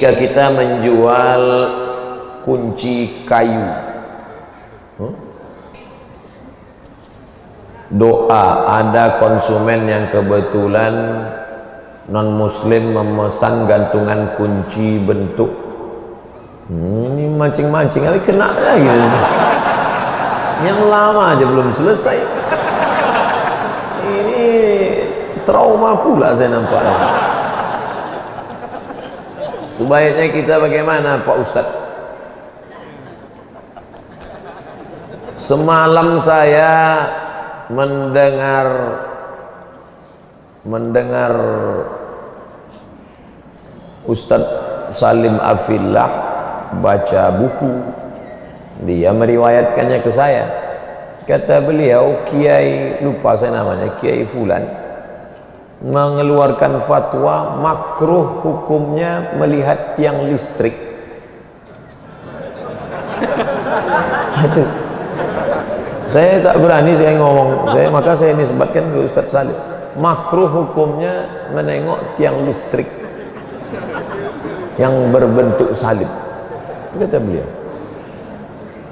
Ketika kita menjual kunci kayu, doa, ada konsumen yang kebetulan non muslim memesan gantungan kunci bentuk ini mancing-mancing kali kena lagi yang lama aja belum selesai. Ini trauma pula saya nampaknya. Sebaiknya kita bagaimana Pak Ustadz? Semalam saya mendengar Ustadz Salim Afillah baca buku. Dia meriwayatkannya ke saya. Kata beliau, Kiai, lupa saya namanya, Kiai Fulan, mengeluarkan fatwa makruh hukumnya melihat tiang listrik. Itu saya tak berani saya ngomong, maka saya nisbatkan ke Ustadz Salim, makruh hukumnya menengok tiang listrik yang berbentuk salib, kata beliau,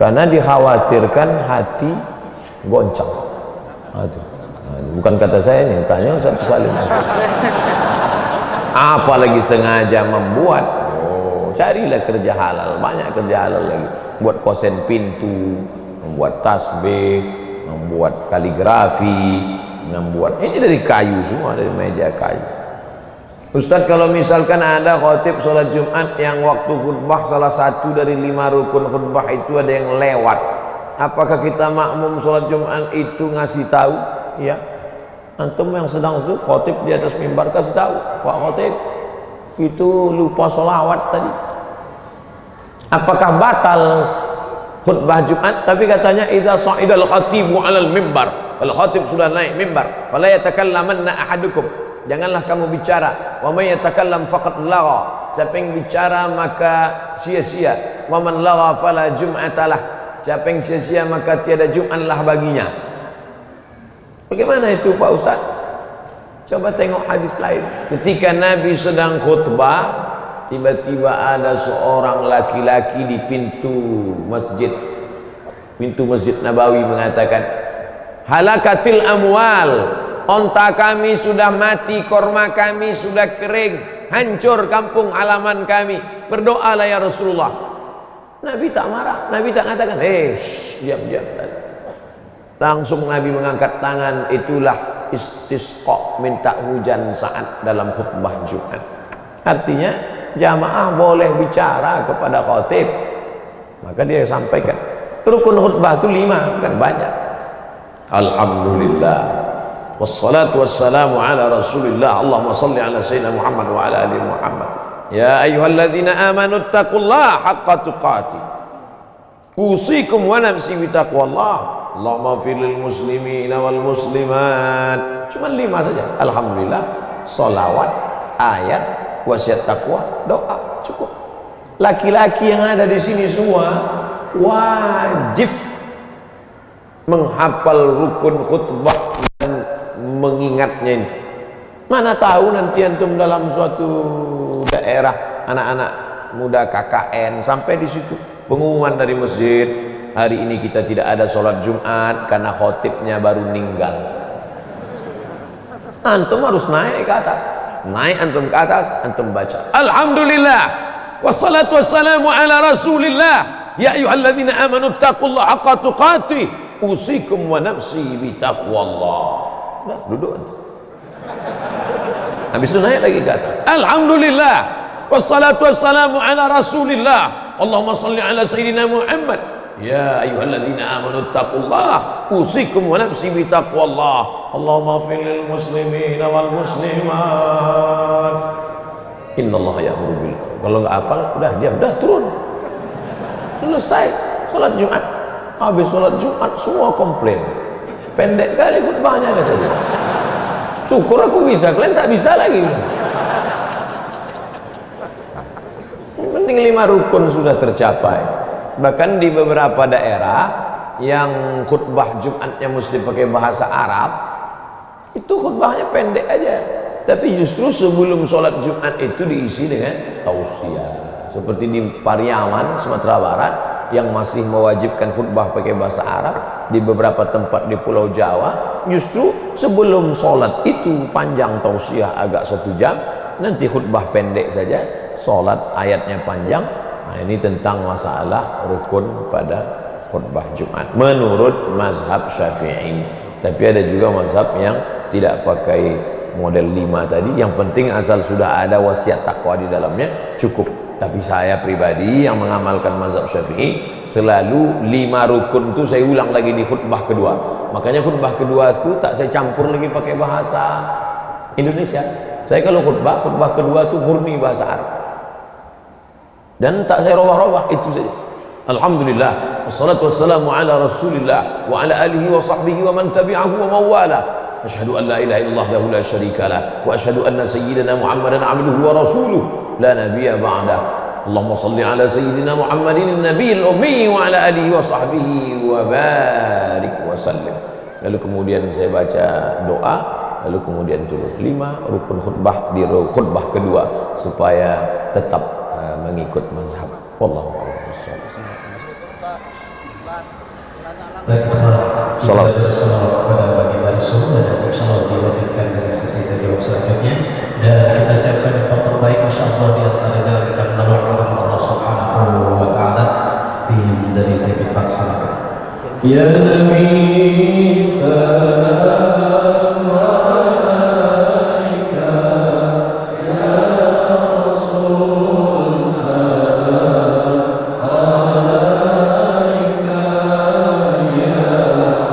karena dikhawatirkan hati goncang. Bukan kata saya ini, tanya Ustadz Salim. Apalagi sengaja membuat, carilah kerja halal, banyak kerja halal lagi, buat kosen pintu, membuat tasbih, membuat kaligrafi, membuat ini dari kayu semua, dari meja kayu. Ustadz, kalau misalkan ada khotib sholat Jumat yang waktu khutbah salah satu dari 5 rukun khutbah itu ada yang lewat, apakah kita makmum sholat Jumat itu ngasih tahu? Ya, antum yang sedang itu khotib di atas mimbar kasih tahu, Pak Khotib itu lupa sholawat tadi. Apakah batal khutbah Jumat? Tapi katanya idza sa'idal khatibu 'alal mimbar, kalau khatib sudah naik mimbar, fala yatakallamanna ahadukum, janganlah kamu bicara. Wa may yatakallam faqad lagha, siapa yang bicara maka sia-sia. Wa man lagha fala jum'atalah, siapa yang sia-sia maka tiada Jumatlah baginya. Bagaimana itu Pak Ustaz? Coba tengok hadis lain. Ketika Nabi sedang khutbah, tiba-tiba ada seorang laki-laki di pintu masjid Nabawi mengatakan, halakatil amwal, onta kami sudah mati, korma kami sudah kering, hancur kampung halaman kami, berdoalah ya Rasulullah. Nabi tak marah, Nabi tak katakan diam. Langsung Nabi mengangkat tangan, itulah istisqa, minta hujan saat dalam khutbah Jumat. Artinya jamaah boleh bicara kepada khatib, maka dia sampaikan. Rukun khutbah itu 5, kan banyak. Alhamdulillah, wassalatu wassalamu ala rasulillah, Allahumma salli ala sayyidina Muhammad wa ala ali Muhammad. Ya ayyuhalladzina amanu taqullaha haqqa tuqatih, usikum wa nafsi bitaqwallah, Allahumma filil muslimina wal muslimat. Cuma 5 saja. Alhamdulillah, salawat, ayat, wasiat takwa, doa, cukup. Laki-laki yang ada di sini semua wajib menghafal rukun khutbah dan mengingatnya ini. Mana tahu nanti antum dalam suatu daerah anak-anak muda KKN sampai di situ pengumuman dari masjid, hari ini kita tidak ada sholat Jumat karena khotibnya baru meninggal. Antum harus naik ke atas. Naik antum ke atas, antum baca Alhamdulillah, wassalatu wassalamu ala rasulillah, ya ayyuhalladzina amanu taqullaha haqqa tuqatih, usikum wa nafsi bitaqwallah. Udah, duduk antum. Habis itu naik lagi ke atas. Alhamdulillah, wassalatu wassalamu ala rasulillah, Allahumma salli ala sayyidina Muhammad, ya ayyuhalladzina amanu taqullaha, usikum wa nafsi bitaqwallah, Allahumma filil muslimina wal muslimat, innallaha ya'muru bil. Kalau nggak hafal udah diam, udah turun, selesai sholat Jumat. Habis sholat Jumat semua komplain, pendek kali khutbahnya katanya. Syukur aku bisa, kalian tak bisa lagi. Penting 5 rukun sudah tercapai. Bahkan di beberapa daerah yang khutbah Jumatnya mesti pakai bahasa Arab, itu khutbahnya pendek aja. Tapi justru sebelum sholat Jumat itu diisi dengan tausiah. Seperti di Pariaman, Sumatera Barat, yang masih mewajibkan khutbah pakai bahasa Arab, di beberapa tempat di Pulau Jawa, justru sebelum sholat itu panjang tausiah agak 1 jam, nanti khutbah pendek saja, sholat ayatnya panjang. Nah, ini tentang masalah rukun pada khutbah Jumat menurut mazhab Syafi'i. Tapi ada juga mazhab yang tidak pakai model 5 tadi, yang penting asal sudah ada wasiat takwa di dalamnya cukup. Tapi saya pribadi yang mengamalkan mazhab Syafi'i, selalu 5 rukun itu saya ulang lagi di khutbah kedua. Makanya khutbah kedua itu tak saya campur lagi pakai bahasa Indonesia. Saya kalau khutbah kedua itu murni bahasa Arab, dan tak saya robah-robah, itu saja. Alhamdulillah, wassalatu wassalamu ala Rasulillah wa ala alihi wa sahbihi wa man tabi'ahu wa mawala. Asyhadu an la ilaha illallah wahdahu la syarika lah, wa asyhadu anna sayyidina Muhammadan abduhu wa rasuluh la nabiyya ba'dah. Allahumma salli ala sayyidina Muhammadin nabiyil ummi wa ala alihi wa sahbihi wa barik wa sallim. Lalu kemudian saya baca doa, lalu kemudian turun 5 rukun khutbah di khutbah kedua supaya tetap mengikut mazhab. Wallahu a'lam. Salam kepada bagi semua, dan nanti insyaallah dilanjutkan dengan sesi tadi selanjutnya, dan kita siapkan yang terbaik insyaallah di antara jalan kita menawarkan Allah Subhanahu wa taala dari TV Paksana. Ya Nabi salam alaika, ya Rasul salam alaika, ya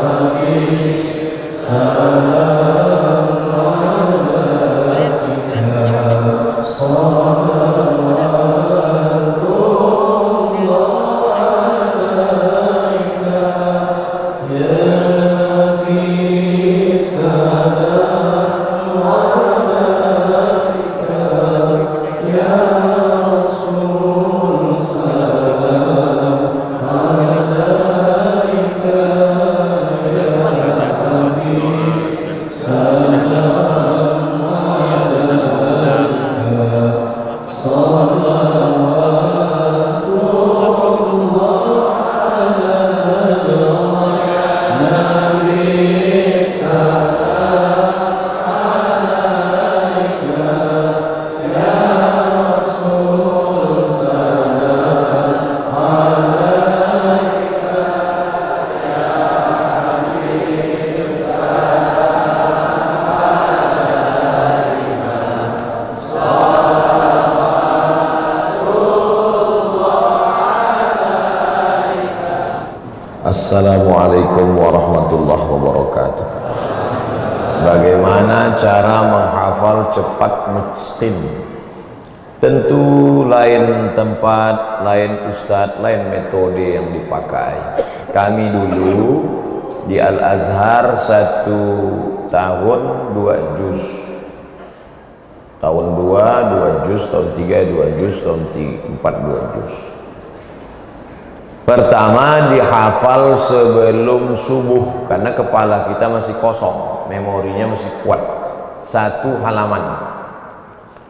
Habib salam alaika, Assalamualaikum warahmatullahi wabarakatuh. Bagaimana cara menghafal cepat mutqin? Tentu lain tempat, lain ustadz, lain metode yang dipakai. Kami dulu di Al-Azhar 1 tahun 2 juz, tahun 2 juz, tahun 3 2 juz, tahun 4 2 juz. Pertama dihafal sebelum subuh, karena kepala kita masih kosong, memorinya masih kuat. 1 halaman,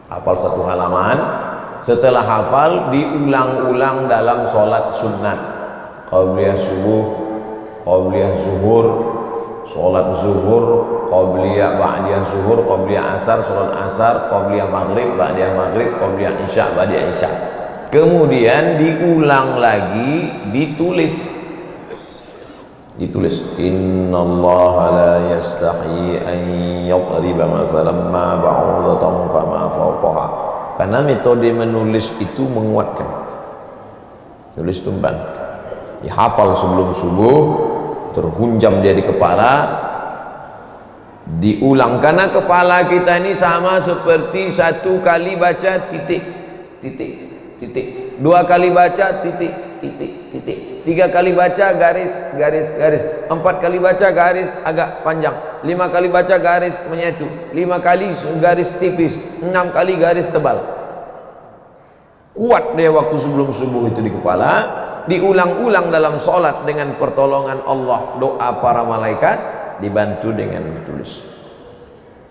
hafal 1 halaman. Setelah hafal diulang-ulang dalam sholat sunat, qabliyah subuh, qabliyah zuhur, sholat zuhur, qabliyah ba'diyah zuhur, qabliyah asar, sholat asar, qabliyah maghrib, ba'diyah maghrib, qabliyah isya, ba'diyah isya. Kemudian diulang lagi, ditulis. Innallaha la yastahi an yadriba mathalan ma ba'udatan fama fawqaha. Karena metode menulis itu menguatkan. Tulis tumban. Dihafal sebelum subuh, terhunjam dia di kepala, diulang. Karena kepala kita ini sama seperti 1 kali baca titik, titik, titik, 2 kali baca titik, titik, titik, 3 kali baca garis, garis, garis, 4 kali baca garis agak panjang, 5 kali baca garis menyatu, 5 kali garis tipis, 6 kali garis tebal. Kuat dia waktu sebelum subuh itu di kepala. Diulang-ulang dalam sholat dengan pertolongan Allah, doa para malaikat, dibantu dengan tulis.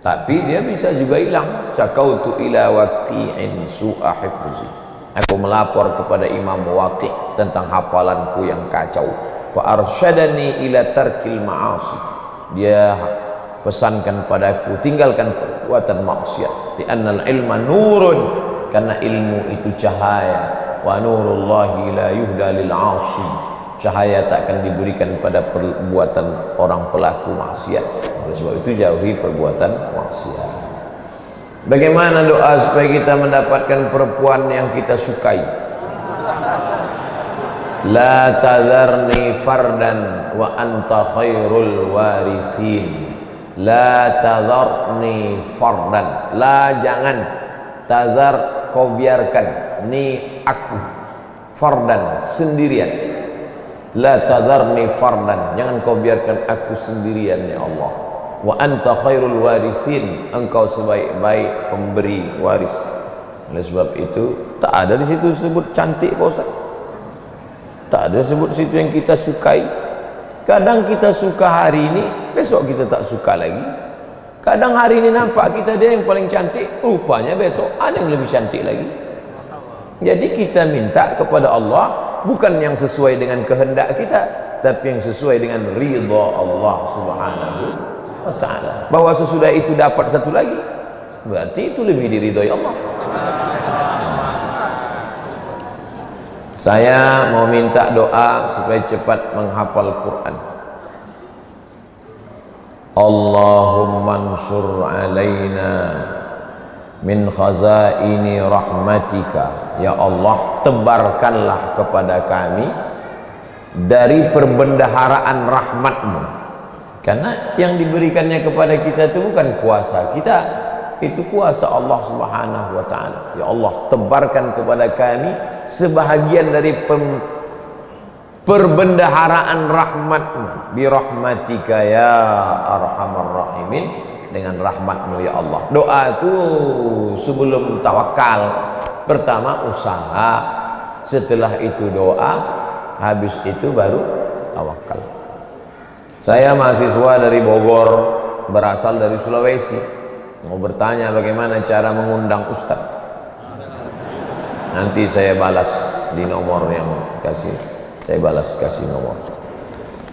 tapi dia bisa juga hilang. Syakautu ila waqi'in su'a hifzi, aku melapor kepada Imam Waqi' tentang hafalanku yang kacau. Fa arsyadani ila tarkil ma'asi, dia pesankan padaku tinggalkan perbuatan maksiat. Di annal ilma nurun, karena ilmu itu cahaya. Wa nurullahi la yuhda lil 'asi, cahaya tak akan diberikan pada perbuatan orang pelaku maksiat. Oleh sebab itu jauhi perbuatan maksiat. Bagaimana doa supaya kita mendapatkan perempuan yang kita sukai? La tadharni fardan wa anta khairul warisin. La tadharni fardan, la jangan, tazar kau biarkan, ni aku, fardan sendirian. La tadharni fardan, jangan kau biarkan aku sendirian ya Allah. Wa anta khairul warisin, engkau sebaik-baik pemberi waris. Oleh sebab itu tak ada di situ sebut cantik Pak Ustaz, tak ada sebut situ yang kita sukai. Kadang kita suka hari ini, besok kita tak suka lagi. Kadang hari ini nampak kita dia yang paling cantik, rupanya besok ada yang lebih cantik lagi. Jadi kita minta kepada Allah bukan yang sesuai dengan kehendak kita, tapi yang sesuai dengan ridha Allah Subhanahu wa ta'ala. Bahwa sesudah itu dapat satu lagi, berarti itu lebih diridhai Allah. Saya mau minta doa supaya cepat menghafal Quran. Allahumma ansur alaina min khazaini rahmatika, ya Allah tebarkanlah kepada kami dari perbendaharaan rahmatmu. Karena yang diberikannya kepada kita itu bukan kuasa kita, itu kuasa Allah Subhanahu wa ta'ala. Ya Allah tebarkan kepada kami sebahagian dari perbendaharaan rahmatmu, bi rahmatika ya arhamar rahimin, dengan rahmatmu ya Allah. Doa itu sebelum tawakal, pertama usaha, setelah itu doa, habis itu baru tawakal. Saya mahasiswa dari Bogor, berasal dari Sulawesi, mau bertanya bagaimana cara mengundang Ustaz. Nanti saya balas di nomor yang kasih, saya balas kasih nomor.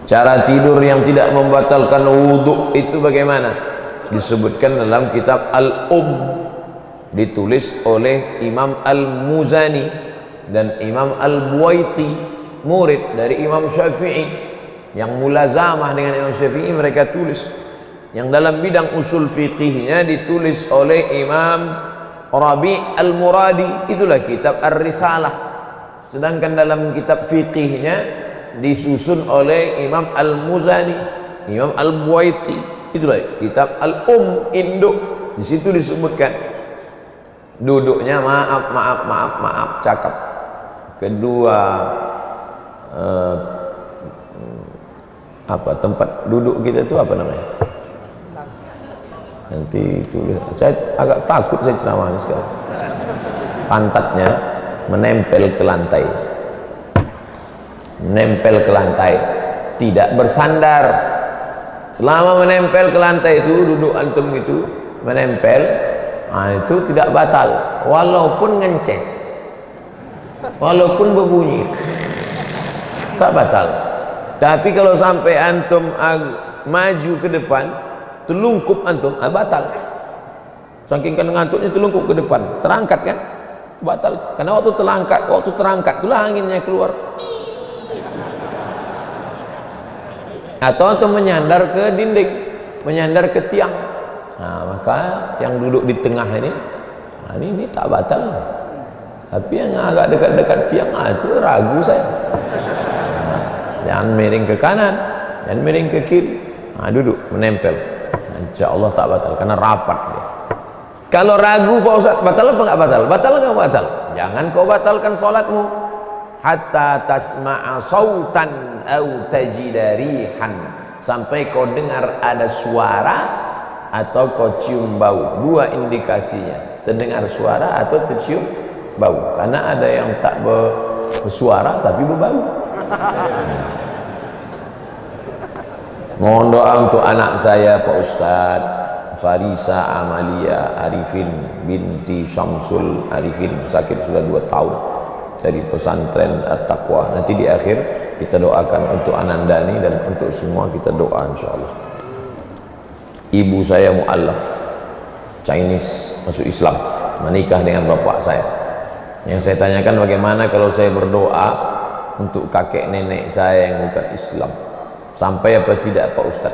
Cara tidur yang tidak membatalkan wudhu itu bagaimana? Disebutkan dalam kitab ditulis oleh Imam Al-Muzani dan Imam Al-Buwaiti, murid dari Imam Syafi'i yang mulazamah dengan Imam Syafi'i. Mereka tulis yang dalam bidang usul fiqihnya ditulis oleh Imam Rabi' Al-Muradi, itulah kitab Ar-Risalah. Sedangkan dalam kitab fiqihnya disusun oleh Imam Al-Muzani, Imam Al-Buwaiti, itulah kitab Induk. Di situ disebutkan duduknya maaf cakap. Kedua apa tempat duduk kita itu apa namanya? Nanti tulis. Saya agak takut saya ceramah ini sekarang. Pantatnya menempel ke lantai, menempel ke lantai, tidak bersandar. Selama menempel ke lantai itu, duduk antum itu menempel, nah itu tidak batal, walaupun ngences, walaupun berbunyi, tak batal. Tapi kalau sampai antum maju ke depan, telungkup antum, batal. Saking kan ngantuknya telungkup ke depan, terangkat kan, batal. Karena waktu terangkat itulah anginnya keluar. Atau antum menyandar ke dinding, menyandar ke tiang. Nah, maka yang duduk di tengah ini, nah ini tak batal. Tapi yang agak dekat-dekat tiang, itu ragu saya. Jangan miring ke kanan, jangan miring ke kiri. Nah, duduk menempel. Insya Allah tak batal karena rapat dia. Kalau ragu Pak Ustaz, batal apa enggak batal? Batal enggak batal? Jangan kau batalkan salatmu hatta tasma'a sautan au tajida rihan, sampai kau dengar ada suara atau kau cium bau. Dua indikasinya, terdengar suara atau tercium bau. Karena ada yang tak bersuara tapi berbau. Mohon doa untuk anak saya Pak Ustadz, Farisa Amalia Arifin binti Syamsul Arifin, sakit sudah 2 tahun, dari pesantren At-Taqwa. Nanti di akhir kita doakan untuk Anandani dan untuk semua kita doa insyaallah. Ibu saya mu'allaf Chinese, masuk Islam, menikah dengan bapak saya. Yang saya tanyakan, bagaimana kalau saya berdoa untuk kakek nenek saya yang bukan Islam, sampai apa tidak Pak Ustaz?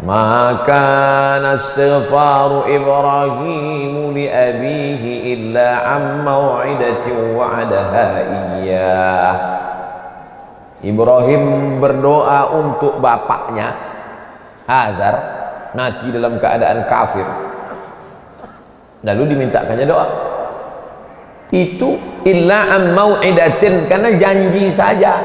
Maka nastighfaru Ibrahim li abihi illa am mau'idatin wa'adaha iyyah. Ibrahim berdoa untuk bapaknya Azar, mati dalam keadaan kafir, lalu dimintakannya doa. Itu illa am mau'idatin, karena janji saja,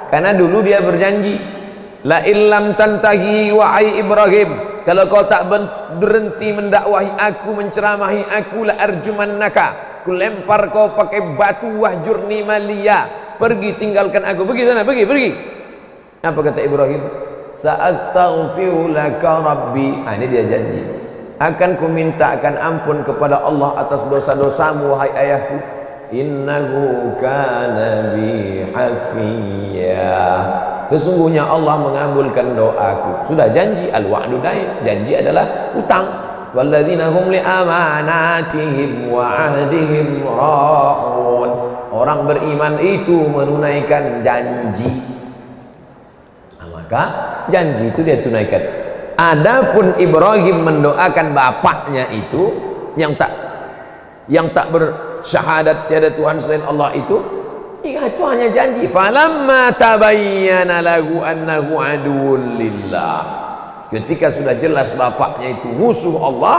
karena dulu dia berjanji, la illam tantahi wahai Ibrahim, kalau kau tak berhenti mendakwahi aku, menceramahi aku, la arjumannaka, ku lempar kau pakai batu, wahjurni maliya, pergi tinggalkan aku, pergi sana, pergi. Apa kata Ibrahim? Sa'astaghfiru laka rabbi. Ini dia janji, akan ku mintakan ampun kepada Allah atas dosa-dosamu wahai ayahku, innahu kana bi hafiya, sesungguhnya Allah mengabulkan doaku. Sudah janji, al-wa'du dain, janji adalah utang. Walladzina hum li amanatihim wa ahdihim ra'un, orang beriman itu menunaikan janji. Maka janji itu dia tunaikan. Adapun Ibrahim mendoakan bapaknya itu yang tak bersyahadat tiada Tuhan selain Allah itu hanya janji. Falamma tabayyana lahu annahu aduwwun lillah, ketika sudah jelas bapaknya itu musuh Allah,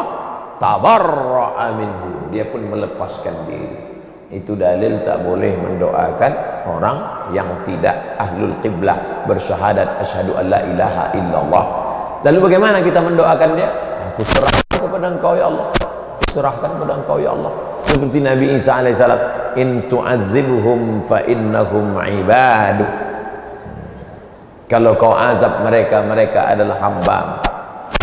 tabarra'a minhu, dia pun melepaskan diri. Itu dalil tak boleh mendoakan orang yang tidak ahlul qiblah, bersyahadat asyhadu an la ilaha illallah. Lalu bagaimana kita mendoakan dia? Aku serahkan kepada Engkau ya Allah, serahkan kepada Engkau ya Allah. Seperti Nabi Isa alaihissalam, in tu'azibhum fa innahum ibadu, kalau kau azab mereka, mereka adalah hamba.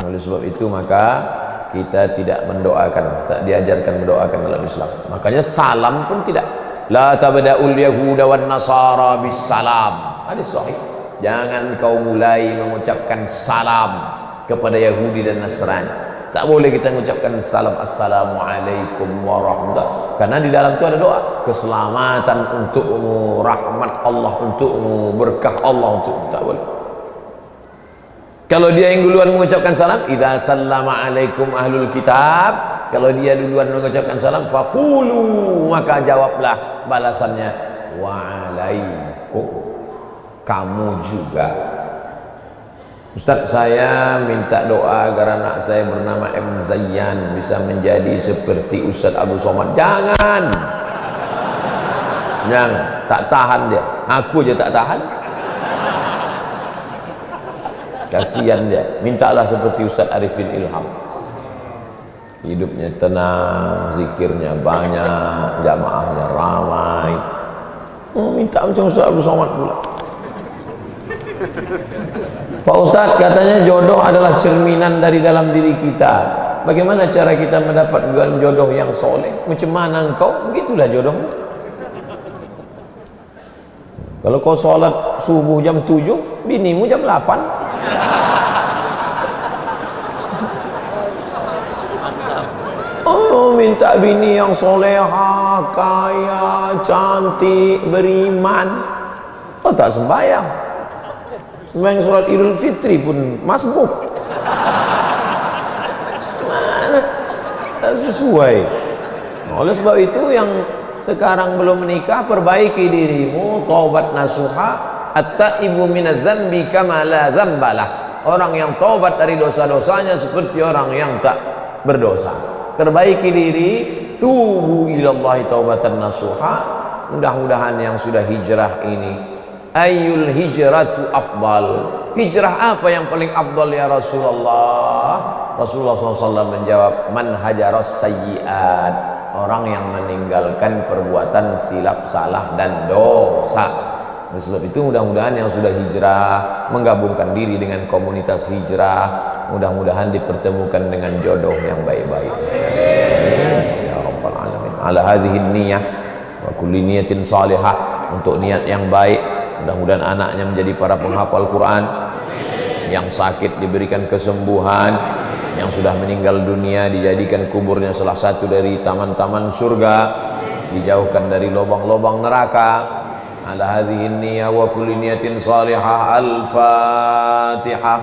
Oleh sebab itu maka kita tidak mendoakan, tak diajarkan mendoakan dalam Islam. Makanya salam pun tidak. La tabda'ul yahuda wan nasara bis salam, hadis sahih. Jangan kau mulai mengucapkan salam kepada Yahudi dan Nasrani. Tak boleh kita mengucapkan salam, assalamualaikum warahmatullahi, karena di dalam itu ada doa keselamatan untukmu, rahmat Allah untukmu, berkah Allah untukmu. Tak boleh. Kalau dia yang duluan mengucapkan salam, idza sallama alaikum ahlul kitab, kalau dia duluan mengucapkan salam, faqulu, maka jawablah balasannya wa alaikum, kamu juga. Ustaz, saya minta doa agar anak saya bernama M. Zayyan bisa menjadi seperti Ustaz Abu Somad. Jangan, tak tahan dia. Aku aja tak tahan. Kasihan dia. Mintalah seperti Ustaz Arifin Ilham, hidupnya tenang, zikirnya banyak, jamaahnya ramai. Minta macam Ustaz Abu Somad pula. Pak Ustaz, katanya jodoh adalah cerminan dari dalam diri kita. Bagaimana cara kita mendapat jodoh yang soleh? Macam mana engkau, begitulah jodohmu. Kalau kau sholat subuh jam 7, binimu jam 8. Oh, minta bini yang soleha, kaya, cantik, beriman. Oh, tak sembahyang. Sembahyang sholat Idul Fitri pun masbuk. Mana? Tak sesuai. Oleh sebab itu yang sekarang belum menikah, perbaiki dirimu, taubat nasuha, at-taibu minadz-dzambi kama la dzambalah. Orang yang taubat dari dosa-dosanya seperti orang yang tak berdosa. Perbaiki diri, tubu ilallahi taubatan nasuha. Mudah-mudahan yang sudah hijrah ini, ayyul hijratu afdal, hijrah apa yang paling afdal ya Rasulullah? Rasulullah SAW menjawab, man hajaras sayyiat, orang yang meninggalkan perbuatan silap, salah dan dosa. Oleh sebab itu mudah-mudahan yang sudah hijrah menggabungkan diri dengan komunitas hijrah, mudah-mudahan dipertemukan dengan jodoh yang baik-baik. Ya Rabbal Alamin. Ala hadhihi niyah wa kulli niyatin salihah, untuk niat yang baik, mudah-mudahan anaknya menjadi para penghafal Quran, yang sakit diberikan kesembuhan, yang sudah meninggal dunia dijadikan kuburnya salah satu dari taman-taman surga, dijauhkan dari lubang-lubang neraka. Ala hadhihi niyah wa kulli niyatin salihah. Al-Fatihah.